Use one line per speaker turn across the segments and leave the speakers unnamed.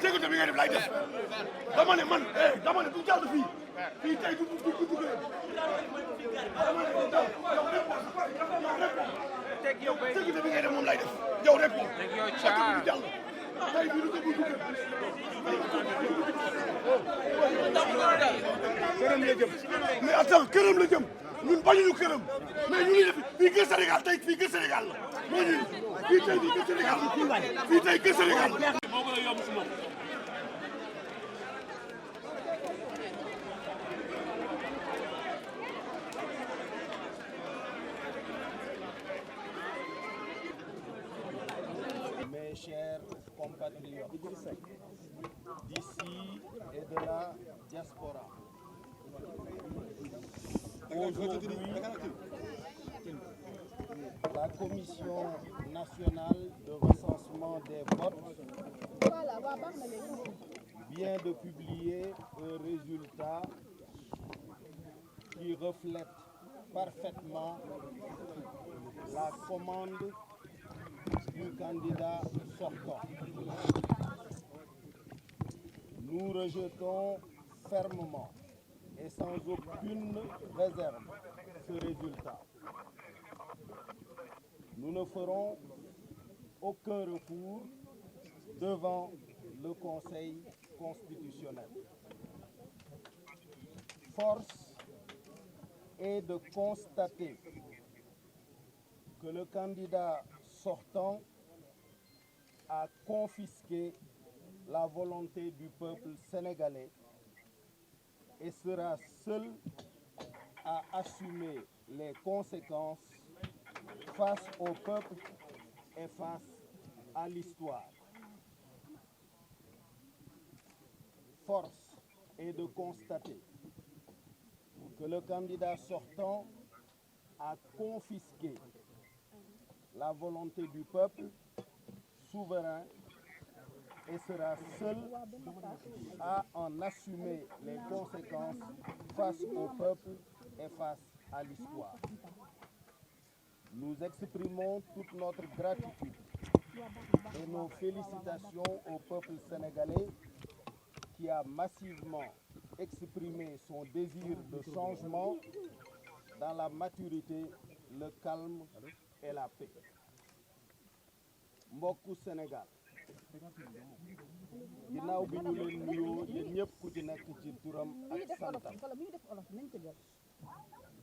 sécurité bi ngay def lay def dama ne man dama ne du jàll fii tey du dama ne du jàll yow rek sécurité bi ngay def moom lay def yow rek du jàll tey du këram la jëm mais attends këram la jëm ñun bañuñu këram mais ñu ngi def fii kër Sénégal tey fii kër Sénégal la moo ñu fii tey fii kër Sénégal fii tey kër Sénégal moo gën a yomb si moom.
Mes chers compatriotes d'ici et de la diaspora, aujourd'hui, la Commission nationale de recensement des votes vient de publier un résultat qui reflète parfaitement la commande du candidat sortant. Nous rejetons fermement et sans aucune réserve ce résultat. Nous ne ferons aucun recours devant le Conseil constitutionnel. Force est de constater que le candidat sortant a confisqué la volonté du peuple sénégalais et sera seul à assumer les conséquences face au peuple et face à l'histoire. Force est de constater que le candidat sortant a confisqué la volonté du peuple souverain et sera seul à en assumer les conséquences face au peuple et face à l'histoire. Nous exprimons toute notre gratitude et nos félicitations au peuple sénégalais qui a massivement exprimé son désir de changement dans la maturité, le calme et la paix. Mbokku Sénégal, ginnaaw bi ñu leen nuyoo yéen ñëpp ku ci nekk ci turam ak santam,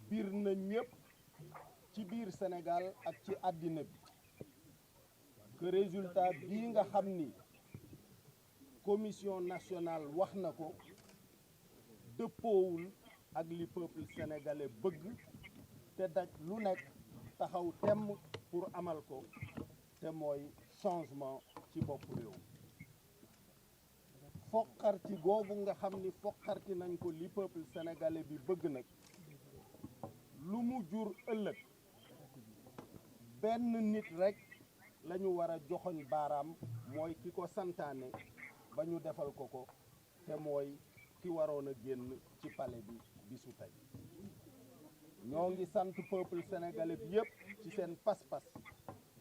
biir na ñëpp ci biir Sénégal ak ci àddina bi que résultat bii nga xam ni commission nationale wax na ko dëppoowul ak li peuple sénégalais bëgg te daj lu nekk taxaw temm pour amal ko te mooy changement ci bopp réew. foqarti googu nga xam ni foqarti nañ ko li peuple sénégalais bi bëgg nag lu mu jur ëllëg benn nit rek la ñu war a joxoñ baaraam mooy ki ko santaane ba ñu defal ko ko te mooy ki waroon a génn ci palais bi bisu tey. ñoo ngi sant peuple sénégalais bi yëpp ci seen pas-pas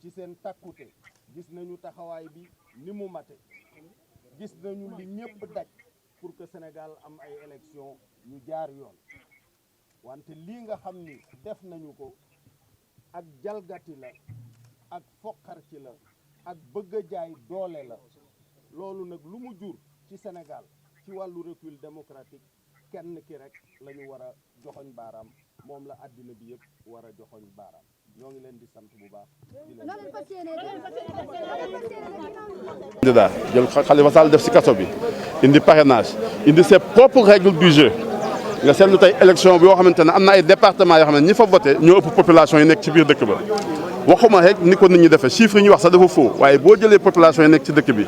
ci seen takkute gis nañu taxawaay bi ni mu mate gis nañu li ñëpp daj pour que Sénégal am ay élection yu jaar yoon wante lii nga xam ni def nañu ko ak jalgati la ak foqarci la ak bëgg a jaay doole la loolu nag lu mu jur ci Sénégal ci wàllu recul démocratique kenn ki rek la ñu war a joxoñ baaraam moom la àddina bi yëpp war a joxoñ baaraam ñoo ngi leen di sant bu baax di leen
candidat jël Khalifa Sall def ci kaso bi indi parrainage indi ses propres règles du jeu nga seetlu tey élection bi yoo xamante ne am na ay départements yoo xam ne ñi fa voté ñoo ëpp population yi nekk ci biir dëkk ba waxuma rek ni ko nit ñi defee chiffres yi ñu wax sax dafa faux waaye boo jëlee population yi nekk ci dëkk bi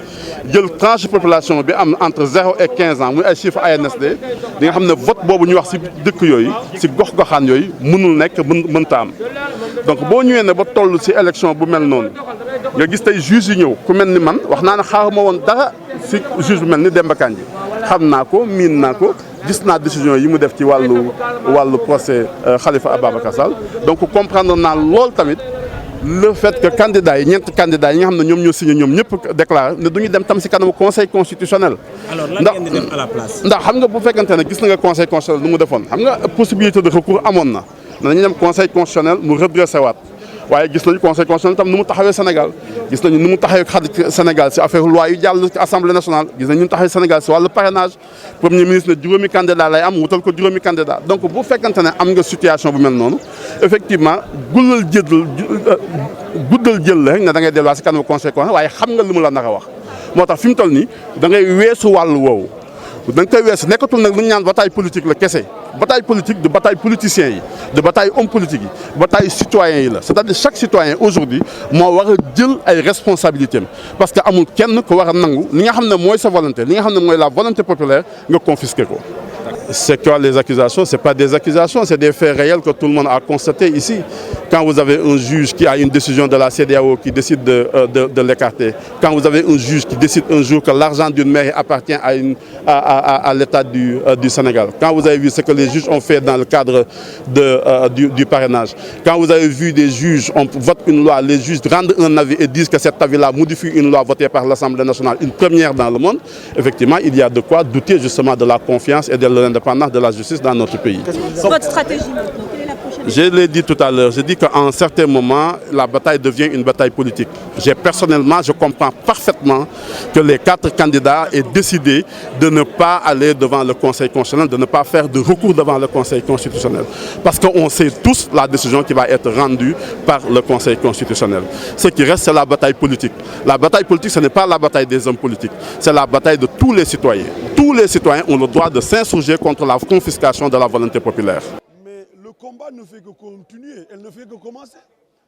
jël tranche population bi am entre 0 et 15 ans muy ay chiffres ANSD di nga xam ne vote boobu ñu wax ci dëkk yooyu ci gox-goxaan yooyu mënul nekk mënta am donc boo ñëwee ne ba toll ci élection bu mel noonu nga gis tey juge yi ñëw ku mel ni man wax naa ne xaaruma woon dara ci juge bu mel ni Demba Kandji xam naa ko miin naa ko gis naa décision yi mu def ci wàllu procès Khalifa Ababacar Sall donc comprendre naa lool tamit le fait que candidats yi ñeenti candidats yi nga xam ne ñoom ñoo signé ñoom ñëpp déclaré ne du ñu dem tam si kanamu conseil constitutionnel.
alors lan ngeen di def à la place.
ndax xam nga bu fekkente ne gis na nga conseil constitutionnel nu mu defoon xam nga possibilité de recours amoon na dañu dem conseil constitutionnel mu redressé waat waaye gis nañu conseil constitutionnel tam nu mu taxawee Sénégal gis nañu nu mu taxawee xarit Sénégal si affaire loi yu jàll ci assemblée nationale gis nañu nu mu taxawee Sénégal si wàllu parrainage premier ministre ne juróomi candidat lay am wutal ko juróomi candidat donc bu fekkente ne am nga situation bu mel noonu effectivement guddal jël la rek ne da ngay delluwaat si kanamu conseil constitutionnel waaye xam nga lu mu la nar a wax moo tax fi mu toll nii da ngay weesu wàllu woowu da nga koy weesu nekkatul nag lu ñu naan bataille politique la kese bataille politique de bataille politiciens yi de bataille homme politique yi bataille citoyens yi la c'est-à-dire chaque citoyen aujourd'hui moo war a jël ay responsabilités parce que amul kenn ko war a nangu li nga xam ne mooy sa volonté li nga xam ne mooy la volonté populaire nga confisquer ko. C'est quoi les accusations? C'est pas des accusations, c'est des faits réels que tout le monde a constaté ici. Quand vous avez un juge qui a une décision de la CEDEAO qui décide de l'écarter, quand vous avez un juge qui décide un jour que l'argent d'une mairie appartient à l'État du Sénégal, quand vous avez vu ce que les juges ont fait dans le cadre du parrainage, quand vous avez vu des juges, on vote une loi, les juges rendent un avis et disent que cet avis-là modifie une loi votée par l'Assemblée nationale, une première dans le monde, effectivement, il y a de quoi douter justement de la confiance et de l'indépendance de la justice dans notre pays.
Votre stratégie maintenant, quelle est la prochaine?
Je l'ai dit tout à l'heure, je dis qu'à un certain moment, la bataille devient une bataille politique. Personnellement, je comprends parfaitement que les 4 candidats aient décidé de ne pas aller devant le Conseil constitutionnel, de ne pas faire de recours devant le Conseil constitutionnel. Parce qu'on sait tous la décision qui va être rendue par le Conseil constitutionnel. Ce qui reste, c'est la bataille politique. La bataille politique, ce n'est pas la bataille des hommes politiques, c'est la bataille de tous les citoyens. Tous les citoyens ont le droit de s'insurger contre la confiscation de la volonté populaire.
Mais le combat ne fait que continuer, elle ne fait que commencer.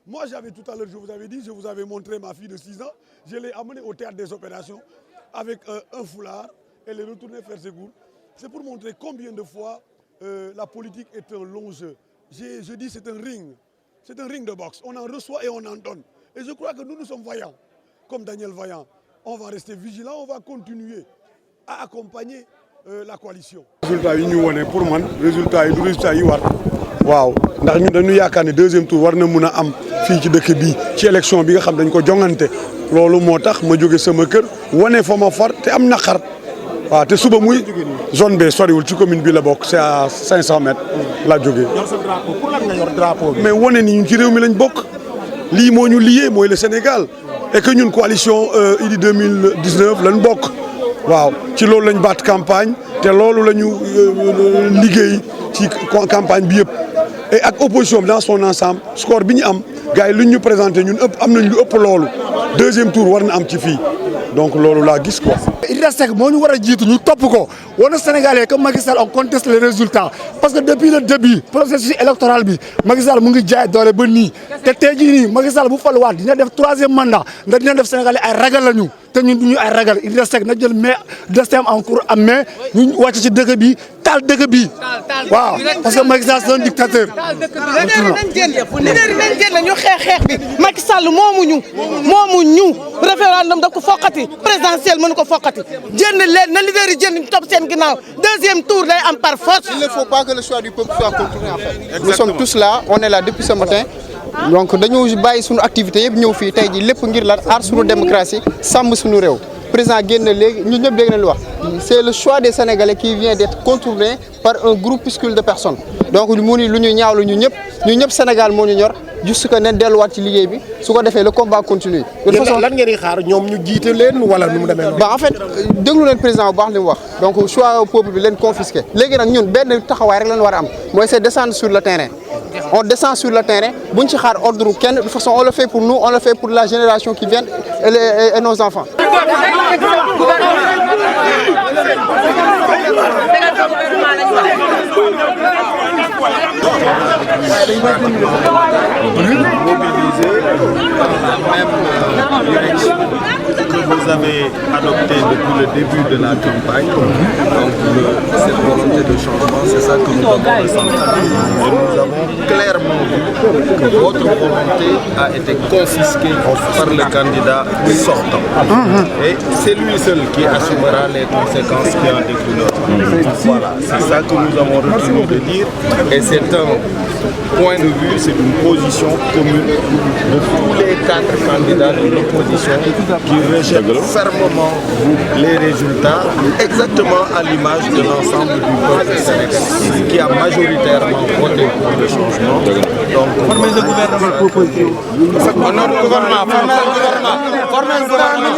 Moi, j'avais tout à l'heure, je vous avais dit, je vous avais montré ma fille de 6 ans, je l'ai amenée au théâtre des opérations avec un foulard, elle est retournée faire ses cours. C'est pour montrer combien de fois la politique est un long jeu. Je dis c'est un ring de boxe, on en reçoit et on en donne. Et je crois que nous sommes vaillants, comme Daniel Vaillant. On va rester vigilants, on va continuer à accompagner la coalition.
résultat yi ñu wone pour man résultat yi du résultat yi war waaw ndax ñun dañu yaakaar ne deuxième tour war na mun a am fii ci dëkk bi ci élection bi nga xam dañ ko jongante loolu moo tax ma jóge sama kër wane fa ma far te am naqar waaw te suba muy zone B soriwul ci commune bi la bokk c'est à 500 mètres laa jógee.
yor sa drapeau pour lan nga yor drapeau bi.
mais wane ni ñun ci réew mi lañ bokk lii moo ñu lié mooy le Sénégal et que ñun coalition Idy 2019 lañ bokk. waaw ci loolu lañ baat campagne te loolu la ñu liggéey ci campagne bi yëpp et ak opposition bi dans son ensemble score bi ñu am gars yi lu ñu présenté ñun am nañ lu ëpp loolu deuxième tour war na am ci fii donc loolu laa gis quoi.
Idrissa Seck moo ñu war a jiitu ñu topp ko wane Sénégalais que Macky Sall on conteste les résultats parce que depuis le début processus électoral bi Macky Sall mu ngi jaay doole ba nii te tey jii nii Macky Sall bu faluwaat dina def 3e mandat ndax dina def Sénégalais ay ragal lañu te ñun du ñu ay ragal Idrissa Seck na jël mais destin en cours am mais ñu wàcc ci dëkk bi taal dëkk bi waaw parce que Macky Sall c'est un dictateur.
ñu xeex bi Macky Sall moomuñu référendum da ko foqati présidentiel mënu ko foqati jënd leen na leader yi jënd ñu topp seen ginnaaw deuxième tour day am par force.
Il ne faut pas que le choix du peuple soit contourné en fait. Nous sommes tous là, on est là depuis ce matin. Donc dañu bàyyi suñu activité yëpp ñëw fii tey jii lépp ngir la aar suñu démocratie sàmm suñu réew président génn léegi ñun ñëpp dégg nañ lu wax c'est le choix des Sénégalais qui vient d'être contourné par un groupuscule de personnes donc mu ni lu ñu ñaawlu ñu ñëpp Sénégal moo ñu ñor juste que nañ delluwaat ci liggéey bi su ko defee le combat continue. de toute façon
lan ngeen di xaar ñoom ñu jiite leen wala nu mu demee.
en fait déglu leen président bu baax li mu wax donc choix peuple bi leen confisqué léegi nag ñun benn taxawaay rek lañ war a am mooy c'est descendre sur le terrain. On descend sur le terrain buñ ci xaar ordre kenn de toute façon on le fait pour nous on le fait pour la génération qui vient et nos enfants.
Que vous avez adopté depuis le début de la campagne. Donc cette volonté de changement, c'est ça que nous avons ressenti. Et nous avons clairement vu que votre volonté a été confisquée par le candidat sortant. Et c'est lui seul qui assumera les conséquences qui en découleront. Voilà, c'est ça que nous avons retenu de dire. Et c'est un point de vue, c'est une position commune de tous les 4 candidats de l'opposition qui rejettent fermement les résultats, exactement à l'image de l'ensemble du peuple sénégalais qui a majoritairement voté pour le changement. Donc, former le gouvernement. Former le gouvernement.